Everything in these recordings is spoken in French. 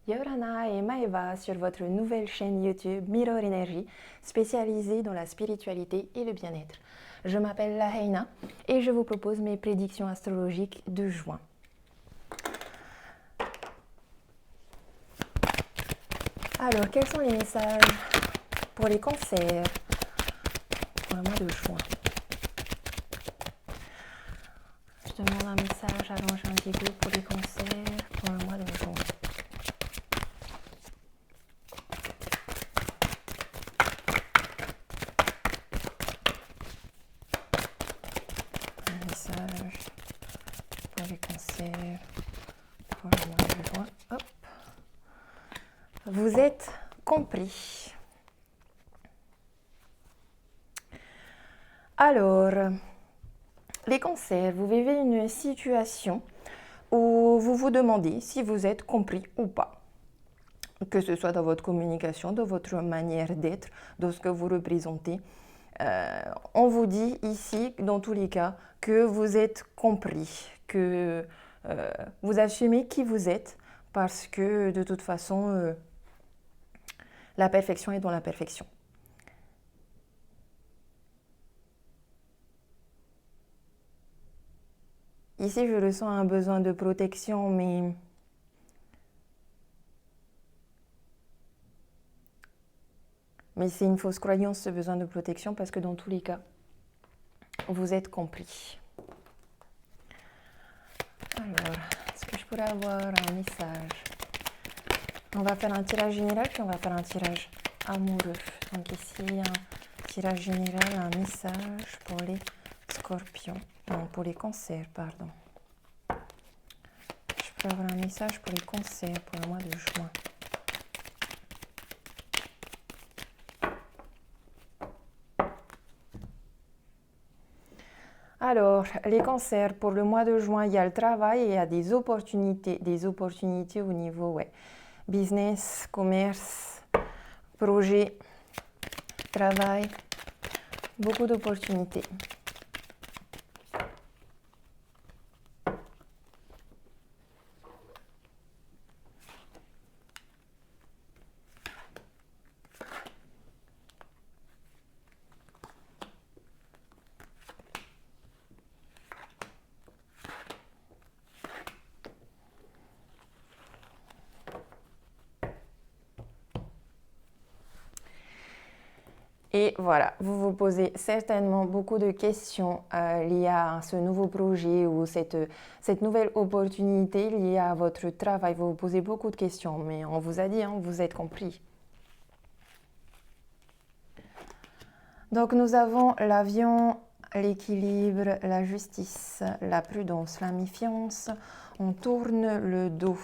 Yorana et Maeva sur votre nouvelle chaîne YouTube Mirror Energy, spécialisée dans la spiritualité et le bien-être. Je m'appelle Laheina et je vous propose mes prédictions astrologiques de juin. Alors, quels sont les messages pour les cancers pour le mois de juin? Je demande un message à l'ange indigo pour les cancers pour le mois de juin. Un message pour les cancers pour le mois de juin. Hop. Vous êtes compris. Alors, les cancers, vous vivez une situation où vous vous demandez si vous êtes compris ou pas. Que ce soit dans votre communication, dans votre manière d'être, dans ce que vous représentez. On vous dit ici, dans tous les cas, que vous êtes compris, que vous assumez qui vous êtes, parce que de toute façon, la perfection est dans la perfection. Ici, je ressens un besoin de protection, mais c'est une fausse croyance, ce besoin de protection, parce que dans tous les cas, vous êtes compris. Alors, est-ce que je pourrais avoir un message? On va faire un tirage général, puis on va faire un tirage amoureux. Donc ici, un tirage général, un message pour les scorpions. Non, pour les cancers, pardon. Je peux avoir un message pour les cancers pour le mois de juin. Alors, les cancers, pour le mois de juin, il y a le travail et il y a des opportunités au niveau business, commerce, projet, travail, beaucoup d'opportunités. Et voilà, vous vous posez certainement beaucoup de questions liées à ce nouveau projet ou cette nouvelle opportunité liée à votre travail. Vous vous posez beaucoup de questions, mais on vous a dit, hein, vous êtes compris. Donc nous avons l'avion, l'équilibre, la justice, la prudence, la méfiance. On tourne le dos.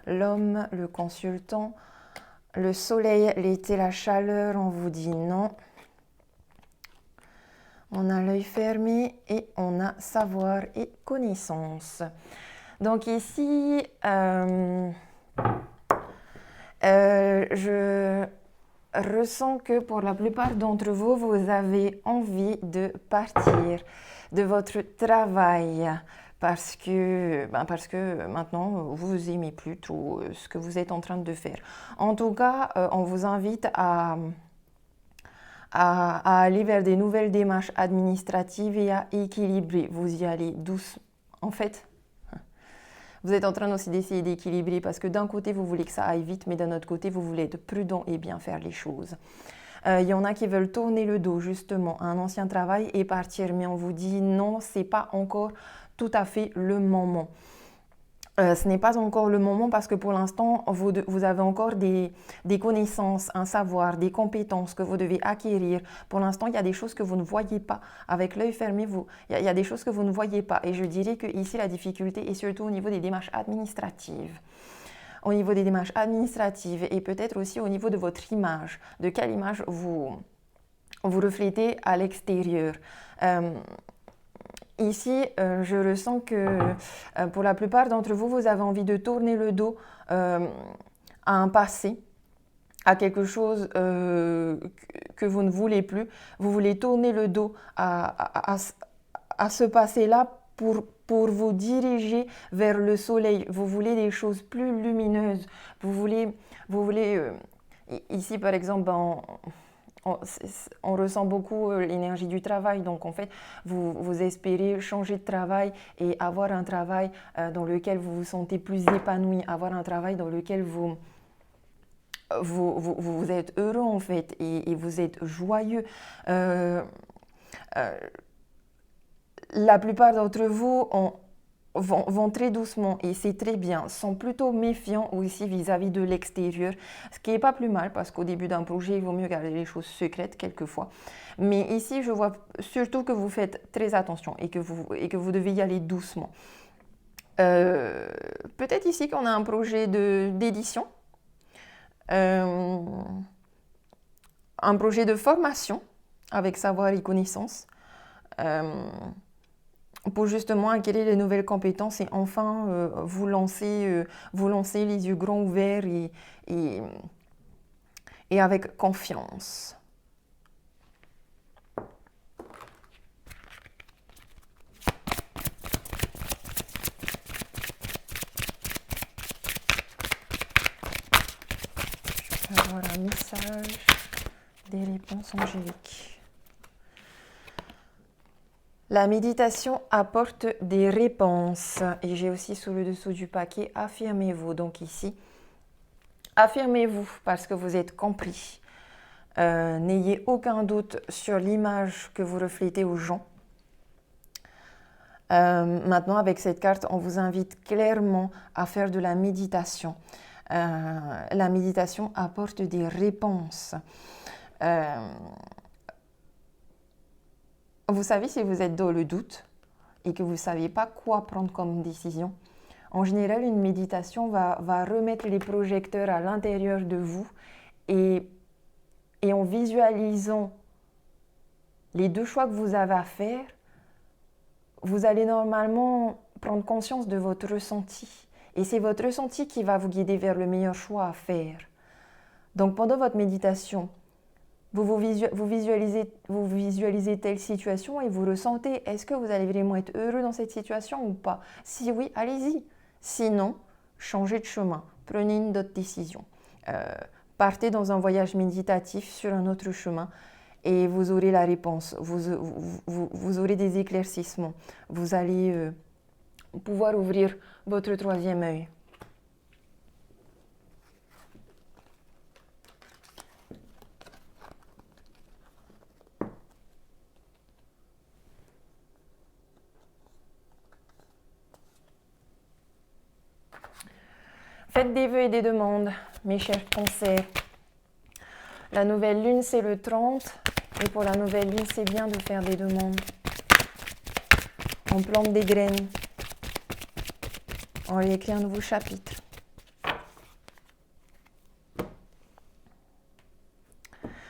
L'homme, le consultant, le soleil, l'été, la chaleur, on vous dit non. On a l'œil fermé et on a savoir et connaissance. Donc ici, je ressens que pour la plupart d'entre vous, vous avez envie de partir de votre travail parce que maintenant, vous n'aimez plus tout ce que vous êtes en train de faire. En tout cas, on vous invite à aller vers des nouvelles démarches administratives et à équilibrer. Vous y allez doucement. En fait, vous êtes en train aussi d'essayer d'équilibrer parce que d'un côté, vous voulez que ça aille vite, mais d'un autre côté, vous voulez être prudent et bien faire les choses. Il y en a qui veulent tourner le dos justement à un ancien travail et partir, mais on vous dit non, c'est pas encore tout à fait le moment. Ce n'est pas encore le moment parce que pour l'instant, vous avez encore des connaissances, un savoir, des compétences que vous devez acquérir. Pour l'instant, il y a des choses que vous ne voyez pas. Avec l'œil fermé, il y a des choses que vous ne voyez pas. Et je dirais que ici, la difficulté est surtout au niveau des démarches administratives. Au niveau des démarches administratives et peut-être aussi au niveau de votre image. De quelle image vous reflétez à l'extérieur. Ici, je ressens que pour la plupart d'entre vous, vous avez envie de tourner le dos à un passé, à quelque chose que vous ne voulez plus. Vous voulez tourner le dos à ce passé-là pour vous diriger vers le soleil. Vous voulez des choses plus lumineuses. Vous voulez ici par exemple, on ressent beaucoup l'énergie du travail. Donc en fait, vous espérez changer de travail et avoir un travail dans lequel vous vous sentez plus épanoui, avoir un travail dans lequel vous êtes heureux en fait et vous êtes joyeux. La plupart d'entre vous vont très doucement et c'est très bien, sont plutôt méfiants aussi vis-à-vis de l'extérieur, ce qui n'est pas plus mal parce qu'au début d'un projet, il vaut mieux garder les choses secrètes quelquefois. Mais ici, je vois surtout que vous faites très attention et que vous devez y aller doucement. Peut-être ici qu'on a un projet d'édition, un projet de formation avec savoir et connaissance. Pour justement acquérir les nouvelles compétences et enfin vous lancer les yeux grands ouverts et avec confiance. Je vais avoir un message des réponses angéliques. La méditation apporte des réponses. Et j'ai aussi sous le dessous du paquet, affirmez-vous. Donc ici, affirmez-vous parce que vous êtes compris. N'ayez aucun doute sur l'image que vous reflétez aux gens. Maintenant, avec cette carte, on vous invite clairement à faire de la méditation. La méditation apporte des réponses. Vous savez, si vous êtes dans le doute et que vous ne savez pas quoi prendre comme décision, en général, une méditation va remettre les projecteurs à l'intérieur de vous et en visualisant les deux choix que vous avez à faire, vous allez normalement prendre conscience de votre ressenti. Et c'est votre ressenti qui va vous guider vers le meilleur choix à faire. Donc pendant votre méditation, vous visualisez telle situation et vous ressentez, est-ce que vous allez vraiment être heureux dans cette situation ou pas? Si oui, allez-y. Sinon, changez de chemin, prenez une autre décision. Partez dans un voyage méditatif sur un autre chemin et vous aurez la réponse, vous aurez des éclaircissements. Vous allez pouvoir ouvrir votre troisième œil. Faites des vœux et des demandes, mes chers cancers. La nouvelle lune, c'est le 30. Et pour la nouvelle lune, c'est bien de faire des demandes. On plante des graines. On écrit un nouveau chapitre.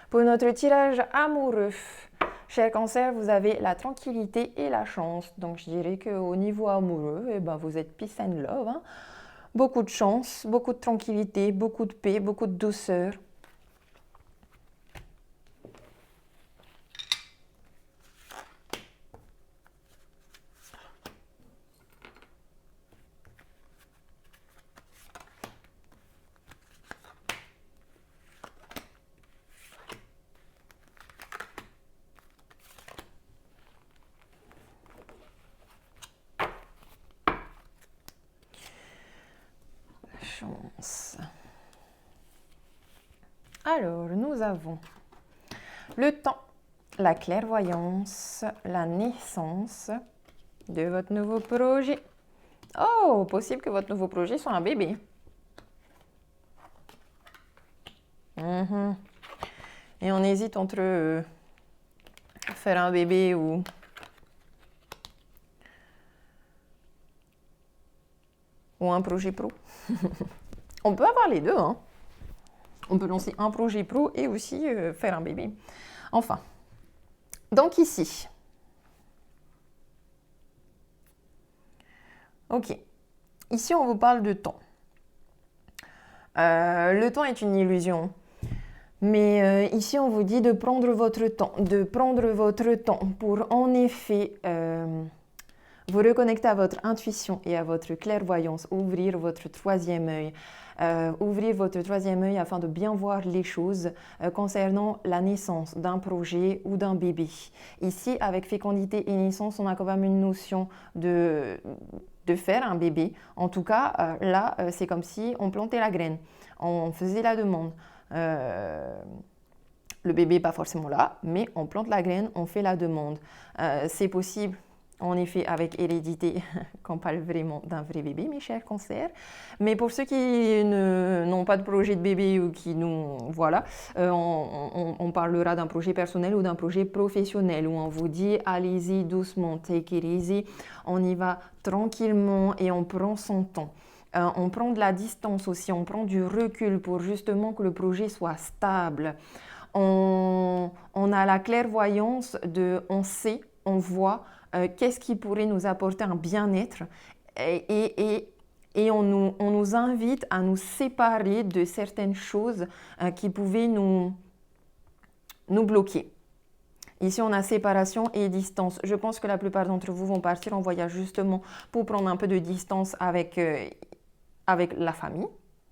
Pour notre tirage amoureux, cher cancer, vous avez la tranquillité et la chance. Donc je dirais qu'au niveau amoureux, eh ben, vous êtes peace and love. Hein. Beaucoup de chance, beaucoup de tranquillité, beaucoup de paix, beaucoup de douceur. Chance. Alors, nous avons le temps, la clairvoyance, la naissance de votre nouveau projet. Oh, possible que votre nouveau projet soit un bébé. Et on hésite entre faire un bébé ou un projet pro. On peut avoir les deux, hein. On peut lancer un projet pro et aussi faire un bébé. Enfin, donc ici. Ok. Ici, on vous parle de temps. Le temps est une illusion. Mais ici, on vous dit de prendre votre temps. De prendre votre temps pour, en effet, vous reconnecter à votre intuition et à votre clairvoyance, ouvrir votre troisième œil. Ouvrir votre troisième œil afin de bien voir les choses concernant la naissance d'un projet ou d'un bébé. Ici, avec fécondité et naissance, on a quand même une notion de faire un bébé. En tout cas, là, c'est comme si on plantait la graine, on faisait la demande. Le bébé n'est pas forcément là, mais on plante la graine, on fait la demande. C'est possible, en effet, avec hérédité, qu'on parle vraiment d'un vrai bébé, mes chers cancers. Mais pour ceux qui n'ont pas de projet de bébé ou qui nous... Voilà, on parlera d'un projet personnel ou d'un projet professionnel où on vous dit « allez-y doucement, take it easy ». On y va tranquillement et on prend son temps. On prend de la distance aussi, on prend du recul pour justement que le projet soit stable. On a la clairvoyance on sait, on voit qu'est-ce qui pourrait nous apporter un bien-être et on nous invite à nous séparer de certaines choses qui pouvaient nous bloquer. Ici, on a séparation et distance. Je pense que la plupart d'entre vous vont partir en voyage justement pour prendre un peu de distance avec la famille,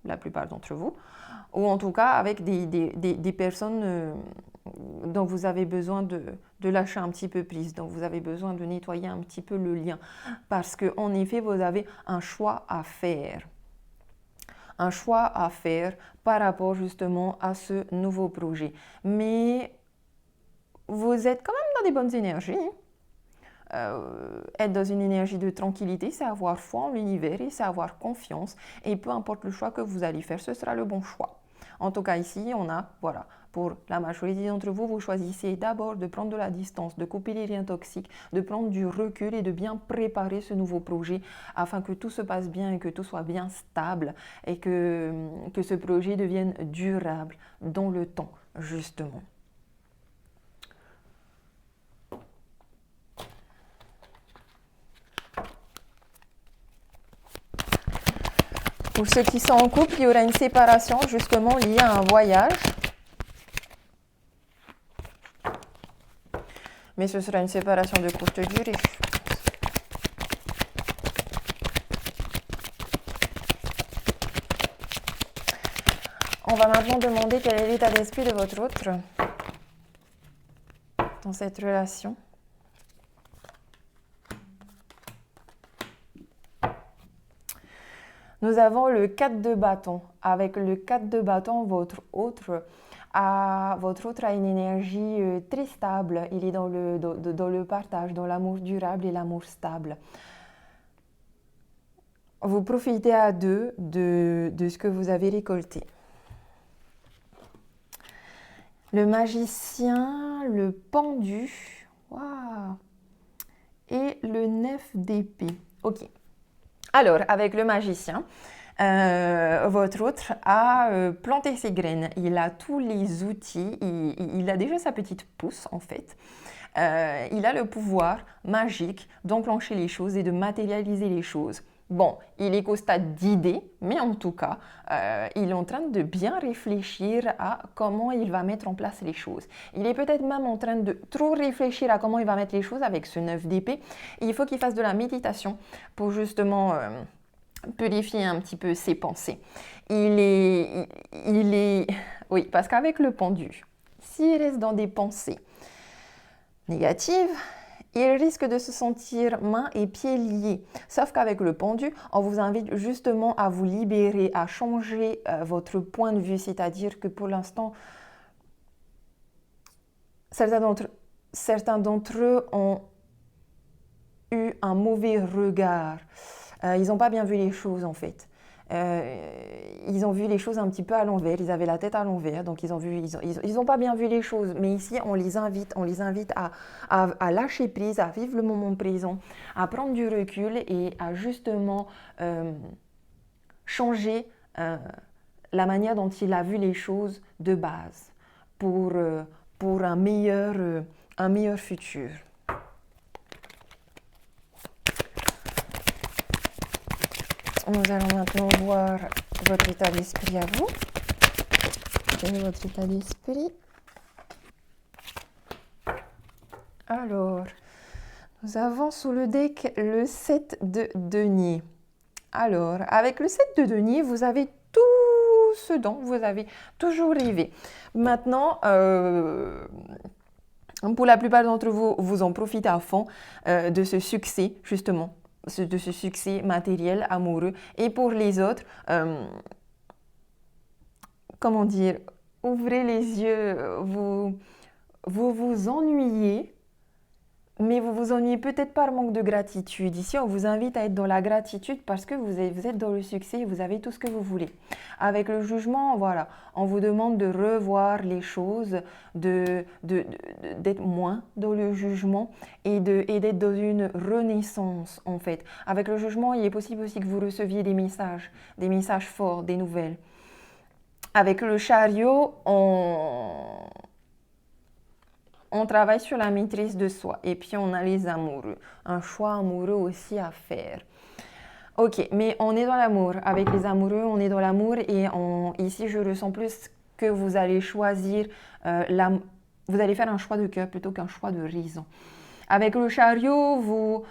la plupart d'entre vous, ou en tout cas avec des personnes dont vous avez besoin de lâcher un petit peu prise, donc vous avez besoin de nettoyer un petit peu le lien, parce qu'en effet, vous avez un choix à faire. Un choix à faire par rapport justement à ce nouveau projet. Mais vous êtes quand même dans des bonnes énergies. Être dans une énergie de tranquillité, c'est avoir foi en l'univers et c'est avoir confiance. Et peu importe le choix que vous allez faire, ce sera le bon choix. En tout cas, ici, on a, voilà, pour la majorité d'entre vous, vous choisissez d'abord de prendre de la distance, de couper les liens toxiques, de prendre du recul et de bien préparer ce nouveau projet afin que tout se passe bien et que tout soit bien stable et que ce projet devienne durable dans le temps, justement. Pour ceux qui sont en couple, il y aura une séparation justement liée à un voyage. Mais ce sera une séparation de courte durée. On va maintenant demander quel est l'état d'esprit de votre autre dans cette relation. Nous avons le 4 de bâton. Avec le 4 de bâton, votre autre a une énergie très stable. Il est dans le partage, dans l'amour durable et l'amour stable. Vous profitez à deux de ce que vous avez récolté. Le magicien, le pendu, wow, et le 9 d'épée. Ok. Alors, avec le magicien, votre autre a planté ses graines. Il a tous les outils. Il a déjà sa petite pousse, en fait. Il a le pouvoir magique d'enclencher les choses et de matérialiser les choses. Bon, il est qu'au stade d'idée, mais en tout cas, il est en train de bien réfléchir à comment il va mettre en place les choses. Il est peut-être même en train de trop réfléchir à comment il va mettre les choses avec ce 9 d'épée. Il faut qu'il fasse de la méditation pour justement purifier un petit peu ses pensées. Oui, parce qu'avec le pendu, s'il reste dans des pensées négatives, il risque de se sentir mains et pieds liés. Sauf qu'avec le pendu, on vous invite justement à vous libérer, à changer votre point de vue. C'est-à-dire que pour l'instant, certains d'entre eux ont eu un mauvais regard. Ils n'ont pas bien vu les choses en fait. Ils ont vu les choses un petit peu à l'envers, ils avaient la tête à l'envers, donc ils ont pas bien vu les choses. Mais ici, on les invite à lâcher prise, à vivre le moment présent, à prendre du recul et à justement changer la manière dont il a vu les choses de base pour un meilleur futur. Nous allons maintenant voir votre état d'esprit à vous. Quel est votre état d'esprit? Alors, Nous avons sous le deck le 7 de denier. Alors, avec le 7 de denier, vous avez tout ce dont vous avez toujours rêvé. Maintenant, pour la plupart d'entre vous, vous en profitez à fond de ce succès, justement, de ce succès matériel, amoureux. Et pour les autres, comment dire, ouvrez les yeux, vous vous ennuyez, mais vous vous ennuyez peut-être par manque de gratitude. Ici, on vous invite à être dans la gratitude parce que vous êtes dans le succès, vous avez tout ce que vous voulez. Avec le jugement, voilà, on vous demande de revoir les choses, d'être moins dans le jugement et d'être dans une renaissance, en fait. Avec le jugement, il est possible aussi que vous receviez des messages forts, des nouvelles. Avec le chariot, on travaille sur la maîtrise de soi et puis on a les amoureux. Un choix amoureux aussi à faire. Ok, mais on est dans l'amour. Avec les amoureux, on est dans l'amour et ici, je ressens plus que vous allez choisir, vous allez faire un choix de cœur plutôt qu'un choix de raison. Avec le chariot, vous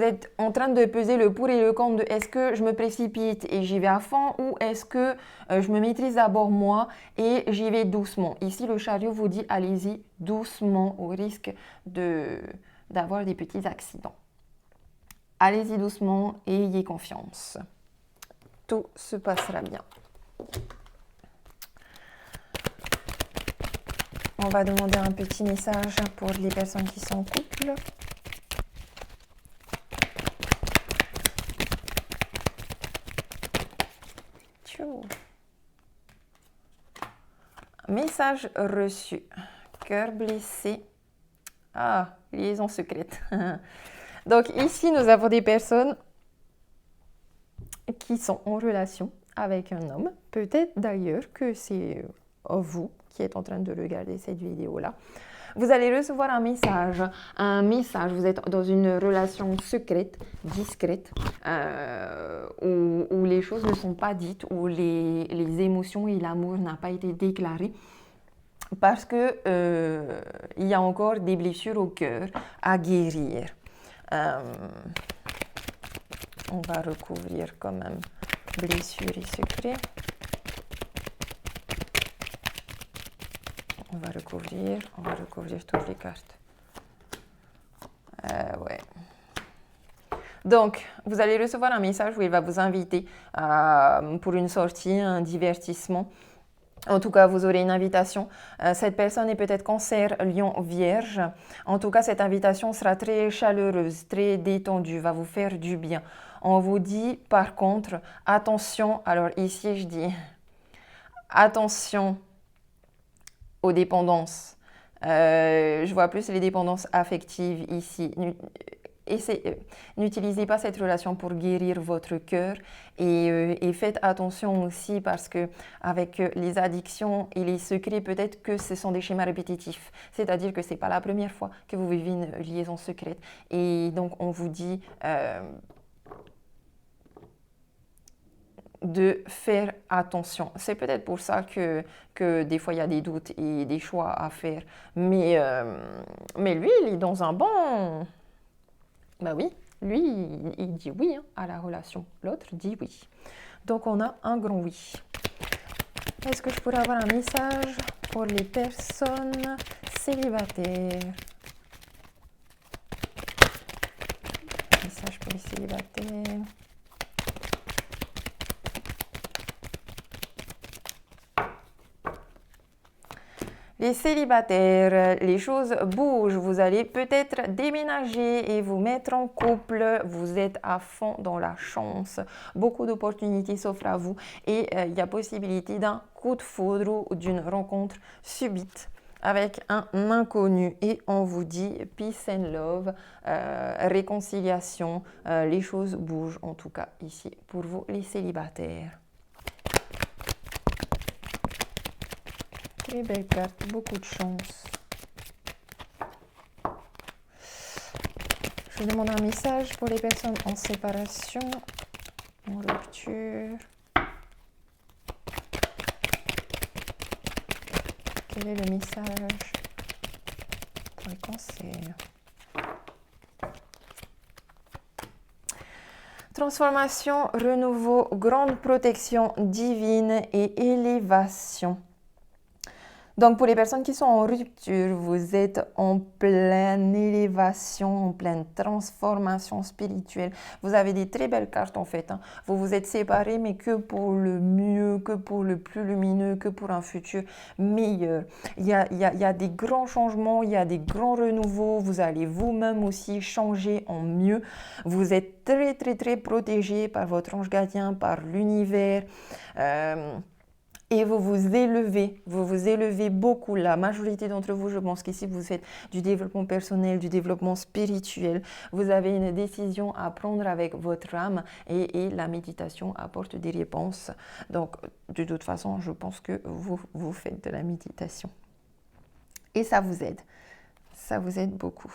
êtes en train de peser le pour et le contre de est-ce que je me précipite et j'y vais à fond ou est-ce que je me maîtrise d'abord moi et j'y vais doucement. Ici, le chariot vous dit allez-y doucement au risque d'avoir des petits accidents. Allez-y doucement et ayez confiance. Tout se passera bien. On va demander un petit message pour les personnes qui sont en couple. Message reçu. Cœur blessé. Ah, liaison secrète. Donc ici, nous avons des personnes qui sont en relation avec un homme. Peut-être d'ailleurs que c'est vous qui êtes en train de regarder cette vidéo-là. Vous allez recevoir un message, vous êtes dans une relation secrète, discrète, où les choses ne sont pas dites, où les émotions et l'amour n'ont pas été déclarés, parce que il y a encore des blessures au cœur à guérir. On va recouvrir quand même blessures et secrets. On va recouvrir toutes les cartes. Ouais. Donc, vous allez recevoir un message où il va vous inviter pour une sortie, un divertissement. En tout cas, vous aurez une invitation. Cette personne est peut-être Cancer, Lion, Vierge. En tout cas, cette invitation sera très chaleureuse, très détendue, va vous faire du bien. On vous dit, par contre, attention. Alors ici, je dis attention aux dépendances. Je vois plus les dépendances affectives ici. N'utilisez pas cette relation pour guérir votre cœur et faites attention aussi parce que avec les addictions et les secrets, peut-être que ce sont des schémas répétitifs. C'est-à-dire que ce n'est pas la première fois que vous vivez une liaison secrète. Et donc, on vous dit de faire attention. C'est peut-être pour ça que des fois il y a des doutes et des choix à faire. Mais lui, il est dans un bon... Ben oui, lui, il dit oui à la relation. L'autre dit oui. Donc on a un grand oui. Est-ce que je pourrais avoir un message pour les personnes célibataires? Message pour les célibataires. Les célibataires, les choses bougent. Vous allez peut-être déménager et vous mettre en couple. Vous êtes à fond dans la chance. Beaucoup d'opportunités s'offrent à vous et il y a possibilité d'un coup de foudre ou d'une rencontre subite avec un inconnu. Et on vous dit peace and love, réconciliation. Les choses bougent en tout cas ici pour vous les célibataires. Très belle carte, beaucoup de chance. Je demande un message pour les personnes en séparation, en rupture. Quel est le message pour les cancers? Transformation, renouveau, grande protection divine et élévation. Donc, pour les personnes qui sont en rupture, vous êtes en pleine élévation, en pleine transformation spirituelle. Vous avez des très belles cartes en fait. Hein. Vous vous êtes séparés, mais que pour le mieux, que pour le plus lumineux, que pour un futur meilleur. Il y a des grands changements, il y a des grands renouveaux. Vous allez vous-même aussi changer en mieux. Vous êtes très, très, très protégé par votre ange gardien, par l'univers. Et vous vous élevez beaucoup. La majorité d'entre vous, je pense qu'ici, vous faites du développement personnel, du développement spirituel. Vous avez une décision à prendre avec votre âme et la méditation apporte des réponses. Donc, de toute façon, je pense que vous faites de la méditation. Et ça vous aide. Ça vous aide beaucoup.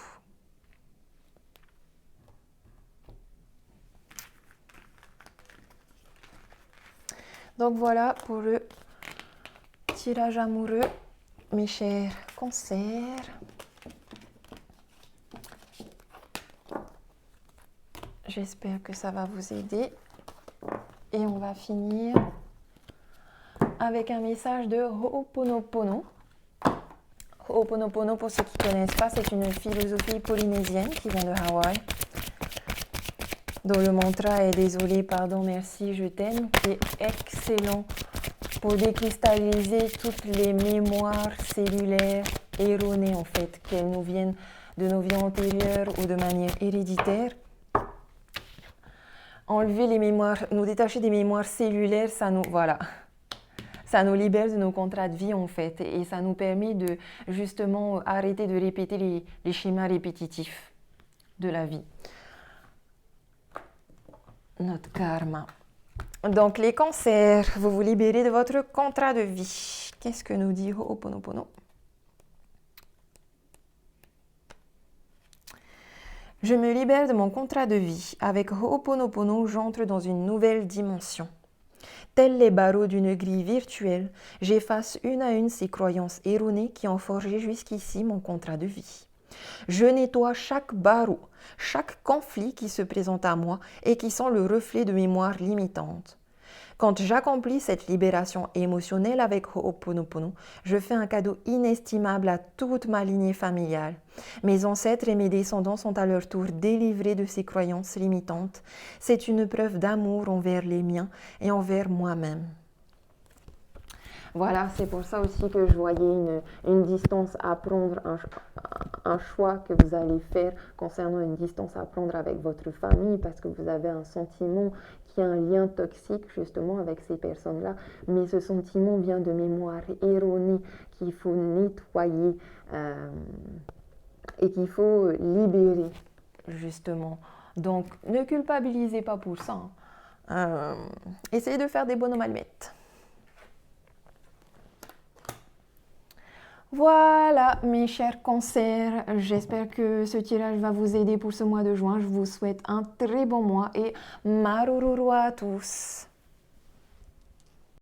Donc voilà pour le tirage amoureux, mes chers cancers. J'espère que ça va vous aider. Et on va finir avec un message de Ho'oponopono. Ho'oponopono, pour ceux qui ne connaissent pas, c'est une philosophie polynésienne qui vient de Hawaï, dont le mantra est désolé, pardon, merci, je t'aime, qui est excellent pour décristalliser toutes les mémoires cellulaires erronées en fait, qu'elles nous viennent de nos vies antérieures ou de manière héréditaire. Enlever les mémoires, nous détacher des mémoires cellulaires, ça nous, voilà, ça nous libère de nos contrats de vie en fait, et ça nous permet de justement arrêter de répéter les schémas répétitifs de la vie. Notre karma. Donc, les cancers, vous vous libérez de votre contrat de vie. Qu'est-ce que nous dit Ho'oponopono? Je me libère de mon contrat de vie. Avec Ho'oponopono, j'entre dans une nouvelle dimension. Tels les barreaux d'une grille virtuelle, j'efface une à une ces croyances erronées qui ont forgé jusqu'ici mon contrat de vie. Je nettoie chaque barreau, chaque conflit qui se présente à moi et qui sont le reflet de mémoires limitantes. Quand j'accomplis cette libération émotionnelle avec Ho'oponopono, je fais un cadeau inestimable à toute ma lignée familiale. Mes ancêtres et mes descendants sont à leur tour délivrés de ces croyances limitantes. C'est une preuve d'amour envers les miens et envers moi-même. Voilà, c'est pour ça aussi que je voyais une distance à prendre, un choix que vous allez faire concernant une distance à prendre avec votre famille parce que vous avez un sentiment qui a un lien toxique justement avec ces personnes-là. Mais ce sentiment vient de mémoires erronées qu'il faut nettoyer et qu'il faut libérer justement. Donc, ne culpabilisez pas pour ça. Essayez de faire des bonhommes allumettes. Voilà mes chers cancers, j'espère que ce tirage va vous aider pour ce mois de juin. Je vous souhaite un très bon mois et marururu à tous.